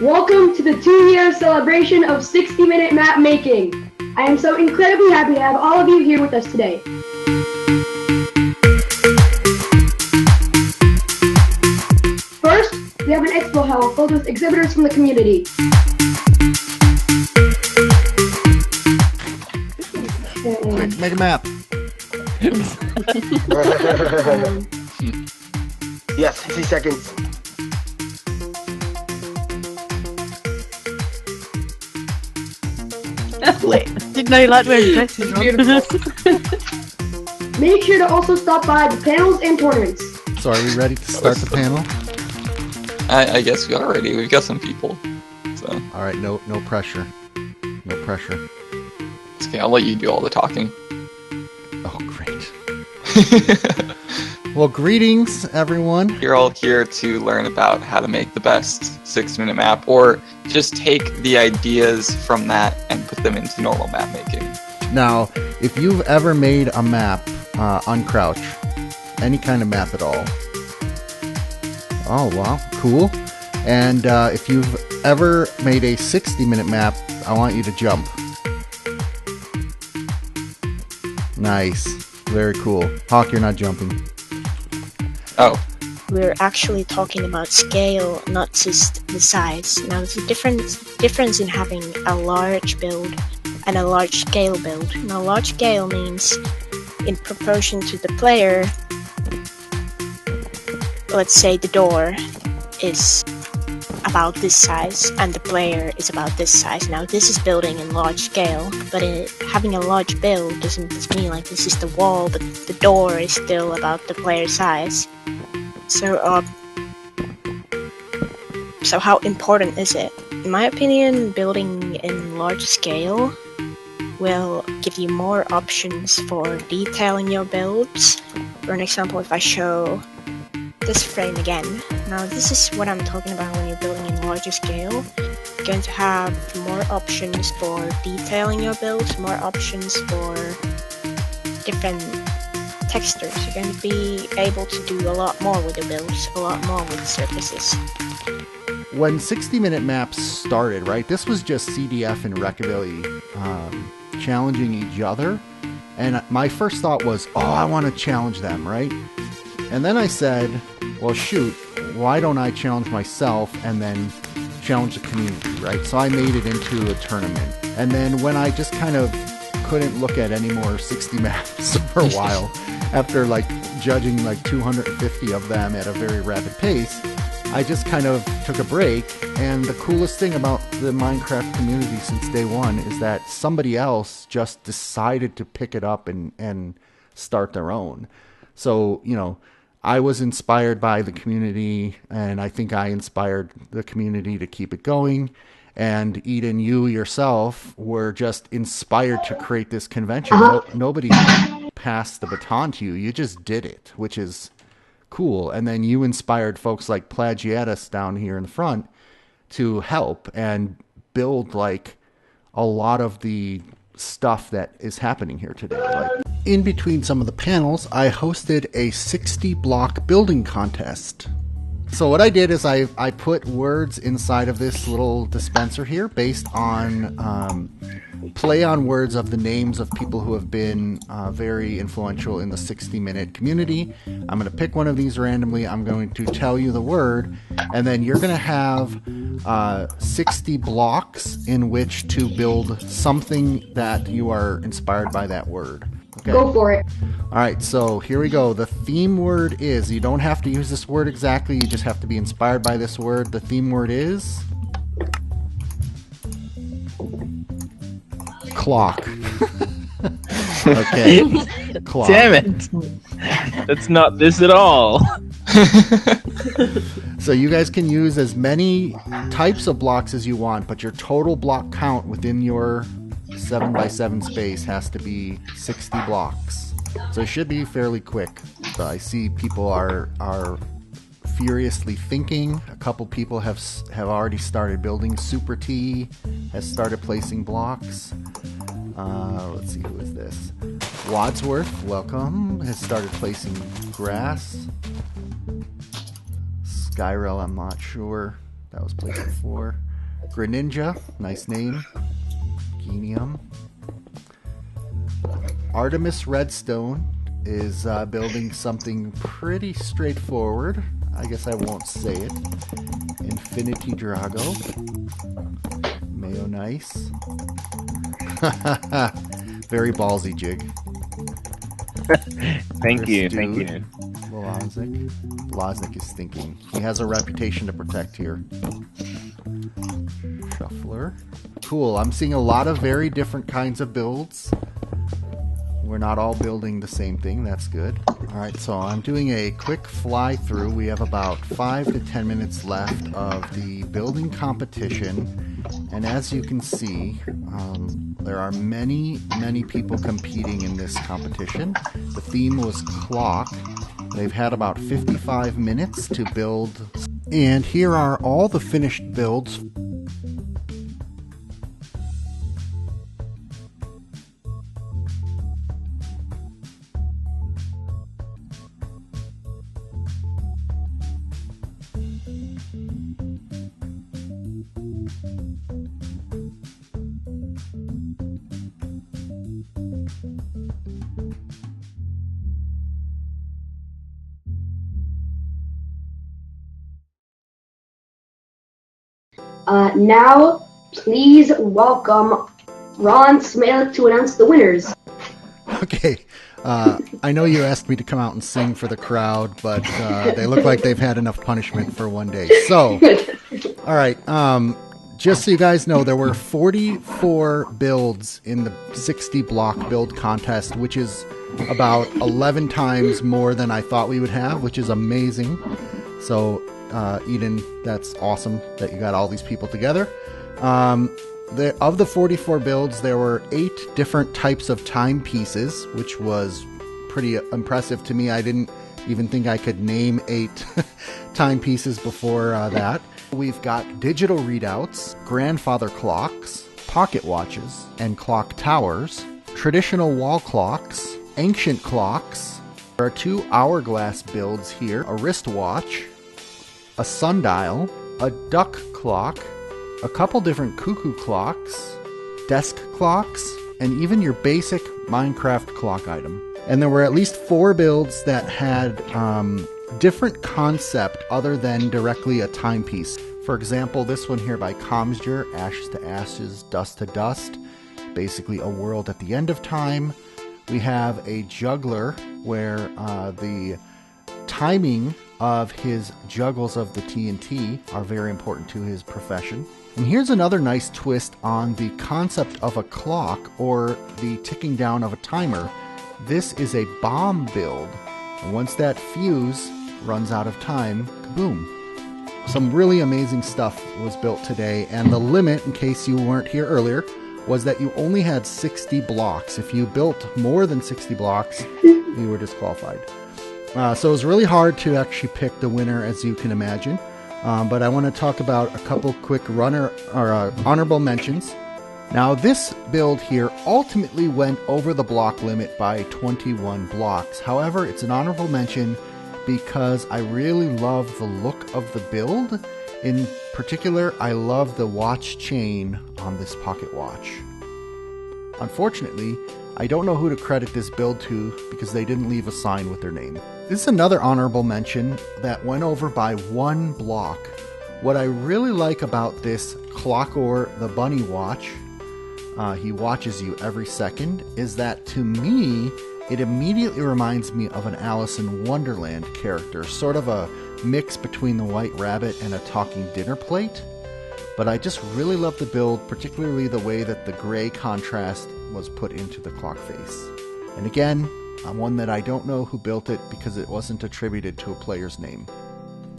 Welcome to the 2-year celebration of 60-minute map making. I am so incredibly happy to have all of you here with us today. First, we have an expo hall filled with exhibitors from the community. Quick, make a map. Yes, 60 seconds. Didn't know you liked wearing dresses. Make sure to also stop by the panels and tournaments. So are we ready to start the panel? I guess we are ready. We've got some people. So All right, no pressure. No pressure. it's okay. I'll let you do all the talking. Oh, great. Well, greetings, everyone. You're all here to learn about how to make the best 6-minute map, or just take the ideas from that and put them into normal map making. Now, if you've ever made a map on Crouch, any kind of map at all. Oh, wow, cool. And if you've ever made a 60-minute map, I want you to jump. Nice. Very cool. Hawk, you're not jumping. Oh, We're actually talking about scale, not just the size. Now, there's a difference in having a large build and a large scale build. Now, large scale means in proportion to the player, let's say the door is about this size and the player is about this size. Now, this is building in large scale, but having a large build doesn't just mean like this is the wall, but the door is still about the player size. So how important is it? In my opinion, building in large scale will give you more options for detailing your builds. For an example, if I show this frame again, now this is what I'm talking about when you're building in larger scale. You're going to have more options for detailing your builds, more options for different textures. You're going to be able to do a lot more with your builds, a lot more with surfaces. When 60-minute maps started, right, this was just CDF and Rockabilly challenging each other. And my first thought was, oh, I want to challenge them, right? And then I said, well, shoot, why don't I challenge myself and then challenge the community, right? So I made it into a tournament. And then when I just kind of couldn't look at any more 60 maps for a while, after like judging like 250 of them at a very rapid pace, I just kind of took a break. And the coolest thing about the Minecraft community since day one is that somebody else just decided to pick it up and start their own. So, you know, I was inspired by the community, and I think I inspired the community to keep it going. And Eden, you yourself were just inspired to create this convention. Nobody passed the baton to you. You just did it, which is cool. And then you inspired folks like Plagiatus down here in the front to help and build like a lot of the stuff that is happening here today. Like in between some of the panels, I hosted a 60-block building contest. So what I did is I put words inside of this little dispenser here based on play on words of the names of people who have been very influential in the 60-minute community. I'm going to pick one of these randomly. I'm going to tell you the word, and then you're going to have 60 blocks in which to build something that you are inspired by that word. Okay. Go for it. All right, so here we go. The theme word is, you don't have to use this word exactly, you just have to be inspired by this word. The theme word is clock. Okay. Clock. Damn it. That's not this at all. So you guys can use as many types of blocks as you want, but your total block count within your 7x7 space has to be 60 blocks. So it should be fairly quick. So I see people are furiously thinking. A couple people have already started building. Super T has started placing blocks. Let's see, who is this? Wadsworth, welcome, has started placing grass. Skyrel, I'm not sure. That was placed before. Greninja, nice name. Genium. Artemis Redstone is building something pretty straightforward. I guess I won't say it. Infinity Drago. Mayo Nice. Very ballsy, Jig. Thank you. Blaznik. Blaznik is thinking. He has a reputation to protect here. Shuffler. Cool. I'm seeing a lot of very different kinds of builds. We're not all building the same thing. That's good. Alright, so I'm doing a quick fly through. We have about 5 to 10 minutes left of the building competition. And as you can see, there are many people competing in this competition. The theme was clock. They've had about 55 minutes to build. And here are all the finished builds. Now, please welcome rsmalec to announce the winners. Okay. I know you asked me to come out and sing for the crowd, but they look like they've had enough punishment for one day. So, all right. Just so you guys know, there were 44 builds in the 60 block build contest, which is about 11 times more than I thought we would have, which is amazing. So, Eden, that's awesome that you got all these people together. Of the 44 builds, there were 8 different types of timepieces, which was pretty impressive to me. I didn't even think I could name 8 timepieces before that. We've got digital readouts, grandfather clocks, pocket watches, and clock towers, traditional wall clocks, ancient clocks. There are 2 hourglass builds here, a wristwatch, a sundial, a duck clock, a couple different cuckoo clocks, desk clocks, and even your basic Minecraft clock item. And there were at least 4 builds that had different concept other than directly a timepiece. For example, this one here by Comsger, Ashes to Ashes, Dust to Dust, basically a world at the end of time. We have a juggler where the timing of his juggles of the TNT are very important to his profession. And here's another nice twist on the concept of a clock or the ticking down of a timer. This is a bomb build. And once that fuse runs out of time, kaboom. Some really amazing stuff was built today, and the limit, in case you weren't here earlier, was that you only had 60 blocks. If you built more than 60 blocks, you were disqualified. So it was really hard to actually pick the winner, as you can imagine. But I want to talk about a couple quick honorable mentions. Now, this build here ultimately went over the block limit by 21 blocks. However, it's an honorable mention because I really love the look of the build. In particular, I love the watch chain on this pocket watch. Unfortunately, I don't know who to credit this build to because they didn't leave a sign with their name. This is another honorable mention that went over by 1 block. What I really like about this Clockor the Bunny watch, he watches you every second, is that to me, it immediately reminds me of an Alice in Wonderland character, sort of a mix between the White Rabbit and a talking dinner plate. But I just really love the build, particularly the way that the gray contrast was put into the clock face. And again, one that I don't know who built it because it wasn't attributed to a player's name.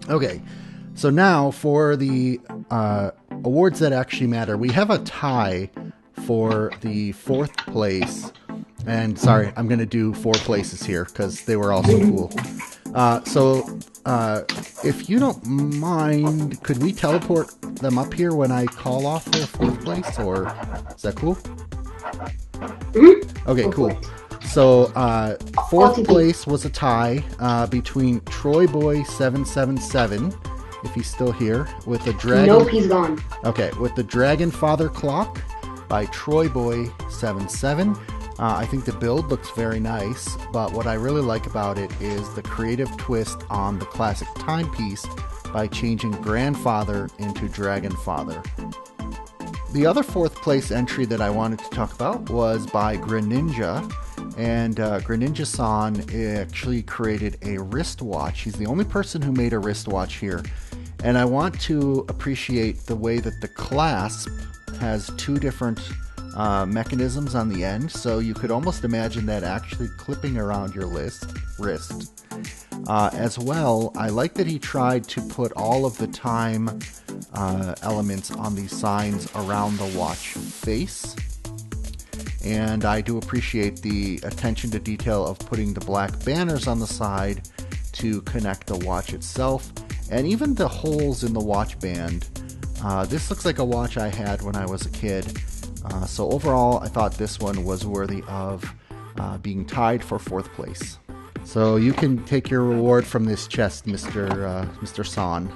Okay, so now for the awards that actually matter. We have a tie for the 4th place. And sorry, I'm going to do 4 places here because they were all so cool. If you don't mind, could we teleport them up here when I call off their 4th place? Or is that cool? Okay, cool. So 4th place was a tie between Troy Boy 777 if he's still here, with the dragon. Nope, he's gone. Okay, with the Dragon Father Clock by TroyBoy77. I think the build looks very nice, but what I really like about it is the creative twist on the classic timepiece by changing Grandfather into Dragon Father. The other 4th place entry that I wanted to talk about was by Greninja, and Greninja-san actually created a wristwatch. He's the only person who made a wristwatch here, and I want to appreciate the way that the clasp has 2 different mechanisms on the end, so you could almost imagine that actually clipping around your wrist. As well, I like that he tried to put all of the time elements on these signs around the watch face. And I do appreciate the attention to detail of putting the black banners on the side to connect the watch itself, and even the holes in the watch band. This looks like a watch I had when I was a kid. So overall, I thought this one was worthy of being tied for 4th place. So you can take your reward from this chest, Mr. San.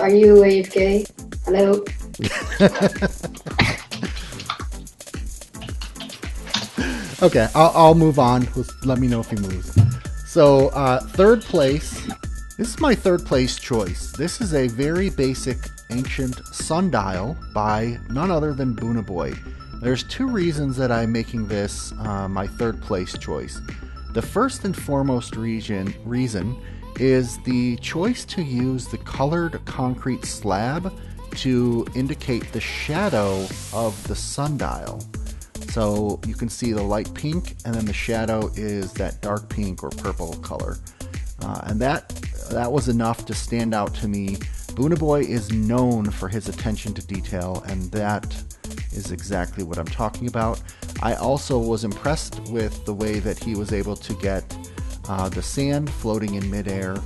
Are you AFK? Hello? Okay, I'll move on. Let me know if he moves. So, 3rd place. This is my 3rd place choice. This is a very basic ancient sundial by none other than Boonaboy. There's 2 reasons that I'm making this my 3rd place choice. The first and foremost reason is the choice to use the colored concrete slab to indicate the shadow of the sundial. So you can see the light pink, and then the shadow is that dark pink or purple color. And that was enough to stand out to me. Boonaboy is known for his attention to detail, and that is exactly what I'm talking about. I also was impressed with the way that he was able to get the sand floating in midair.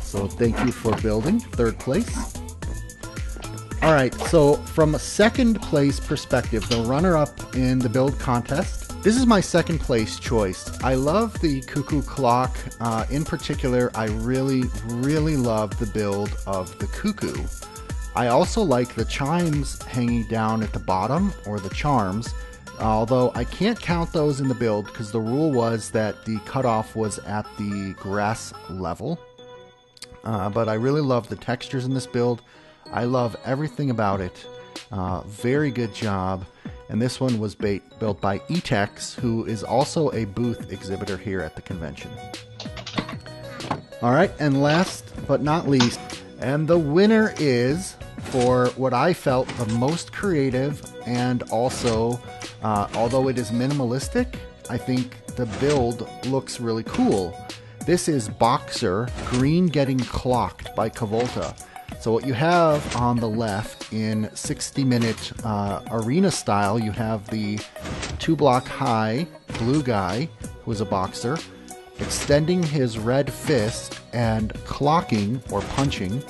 So thank you for building 3rd place. Alright, so from a 2nd place perspective, the runner-up in the build contest, this is my 2nd place choice. I love the cuckoo clock. In particular, I really love the build of the cuckoo. I also like the chimes hanging down at the bottom, or the charms, although I can't count those in the build because the rule was that the cutoff was at the grass level. But I really love the textures in this build. I love everything about it. Very good job. And this one was built by Etex, who is also a booth exhibitor here at the convention. Alright, and last but not least, and the winner is, for what I felt the most creative, and also, although it is minimalistic, I think the build looks really cool. This is Boxer Green Getting Clocked by Kavolta. So what you have on the left in 60-minute arena style, you have the 2-block high blue guy, who is a boxer, extending his red fist and clocking or punching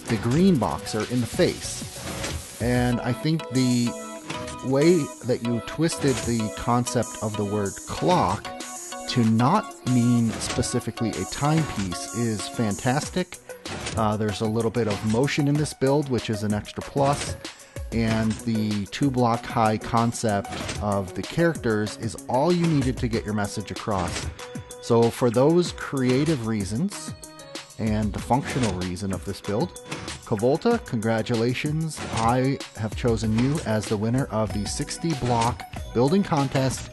the green boxer in the face. And I think the way that you twisted the concept of the word clock to not mean specifically a timepiece is fantastic. There's a little bit of motion in this build, which is an extra plus, and the 2-block high concept of the characters is all you needed to get your message across. So for those creative reasons and the functional reason of this build, Kavolta, congratulations. I have chosen you as the winner of the 60-block building contest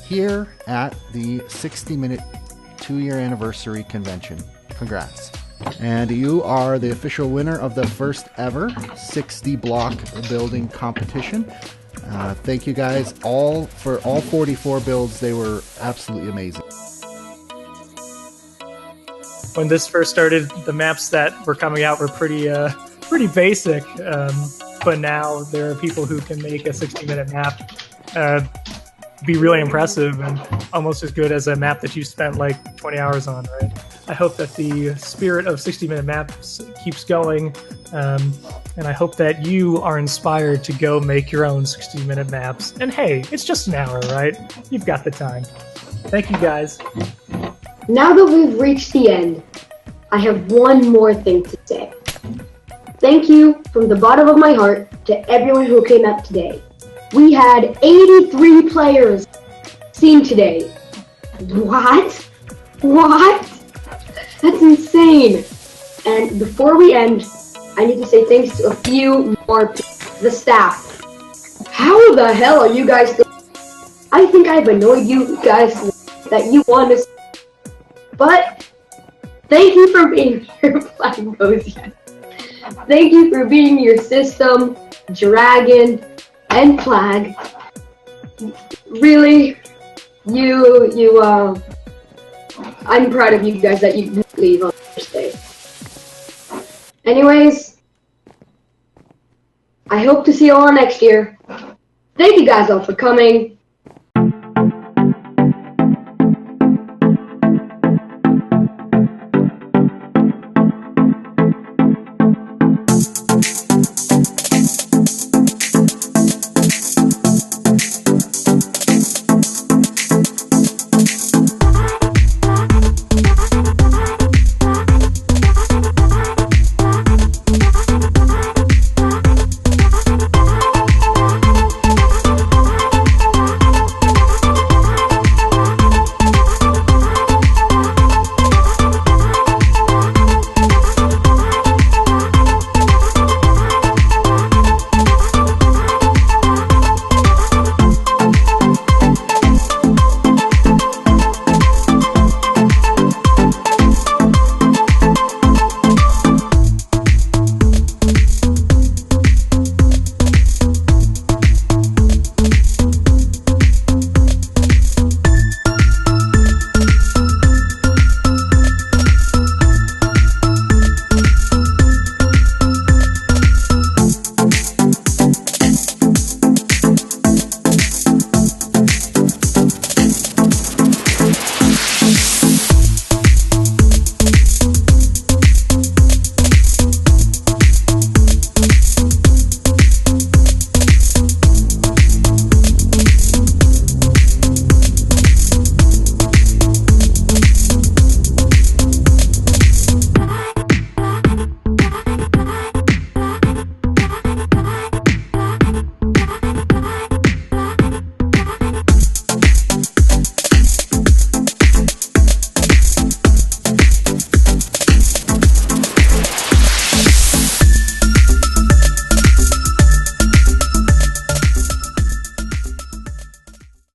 here at the 60-minute 2-year anniversary convention. Congrats. And you are the official winner of the first ever 60-block building competition. Thank you guys for all 44 builds. They were absolutely amazing. When this first started, the maps that were coming out were pretty basic. But now there are people who can make a 60-minute map be really impressive and almost as good as a map that you spent like 20 hours on, right? I hope that the spirit of 60-minute maps keeps going, and I hope that you are inspired to go make your own 60-minute maps. And hey, it's just an hour, right? You've got the time. Thank you, guys. Now that we've reached the end, I have one more thing to say. Thank you from the bottom of my heart to everyone who came out today. We had 83 players seen today. What? What? That's insane. And before we end, I need to say thanks to a few more people. The staff. How the hell are you guys still? I think I've annoyed you guys that you want to. But thank you for being your Flag Bosia. Thank you for being your system, Dragon, and Flag. Really, I'm proud of you guys that you leave on Thursday. Anyways, I hope to see you all next year. Thank you guys all for coming.